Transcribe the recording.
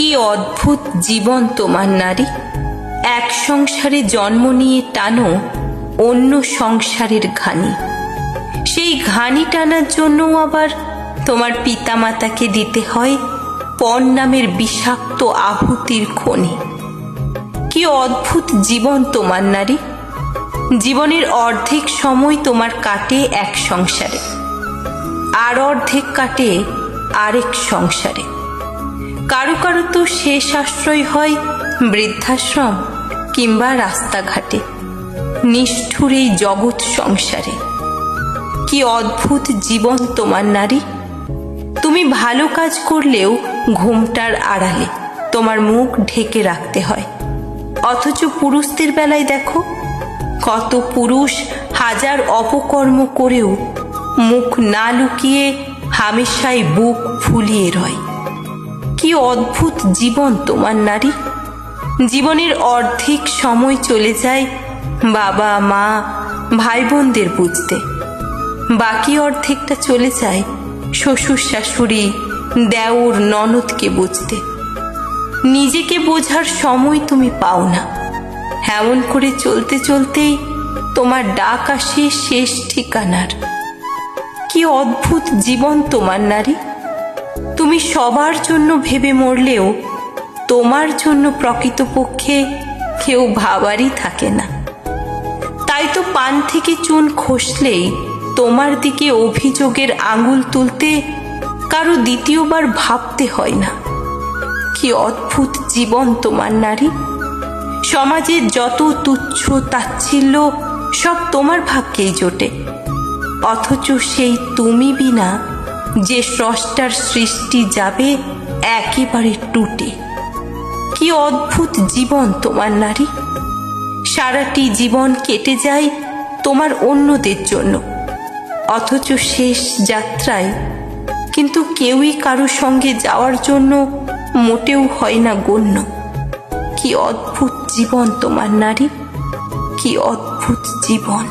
কি অদ্ভুত জীবন তোমার নারী। এক সংসারে জন্ম নিয়ে টানো অন্য সংসারের ঘানি। সেই ঘানি টানার জন্য আবার তোমার পিতামাতাকে দিতে হয় পণ নামের বিষাক্ত আহুতির খনি। কি অদ্ভুত জীবন তোমার নারী। জীবনের অর্ধেক সময় তোমার কাটে এক সংসারে, আর অর্ধেক কাটে আরেক সংসারে। কারো কারো তো শেষ আশ্রয় হয় বৃদ্ধাশ্রম কিংবা রাস্তাঘাটে, নিষ্ঠুর এই জগৎ সংসারে। কি অদ্ভুত জীবন তোমার নারী। তুমি ভালো কাজ করলেও ঘুমটার আড়ালে তোমার মুখ ঢেকে রাখতে হয়। অথচ পুরুষদের বেলায় দেখো, কত পুরুষ হাজার অপকর্ম করেও মুখ না লুকিয়ে হামেশাই বুক ফুলিয়ে রয়। কি অদ্ভুত জীবন তোমার নারী। জীবনের অর্ধেক সময় চলে যায় বাবা মা ভাই বোনদের বুঝতে, বাকি অর্ধেকটা চলে যায় শ্বশুর শাশুড়ি দেওর ননদকে বুঝতে। নিজেকে বোঝার সময় তুমি পাও না। এমন করে চলতে চলতেই তোমার ডাক আসে শেষ ঠিকানার। কি অদ্ভুত জীবন তোমার নারী। তুমি সবার জন্য ভেবে মরলেও তোমার জন্য প্রকৃতপক্ষে কেউ ভাবারই থাকে না। তাই তো পান থেকে চুন খসলেই তোমার দিকে অভিযোগের আঙুল তুলতে কারো দ্বিতীয়বার ভাবতে হয় না। কি অদ্ভুত জীবন তোমার নারী। সমাজের যত তুচ্ছ তাচ্ছিল্য সব তোমার ভাগ্যেই জোটে, অথচ সেই তুমি বিনা যে স্রষ্টার সৃষ্টি যাবে একেবারে টুটে। কি অদ্ভুত জীবন তোমার নারী। সারাটি জীবন কেটে যায় তোমার অন্যদের জন্য, অথচ শেষ যাত্রায় কিন্তু কেউই কারো সঙ্গে যাওয়ার জন্য মোটেও হয় না গণ্য। কি অদ্ভুত জীবন তোমার নারী। কি অদ্ভুত জীবন।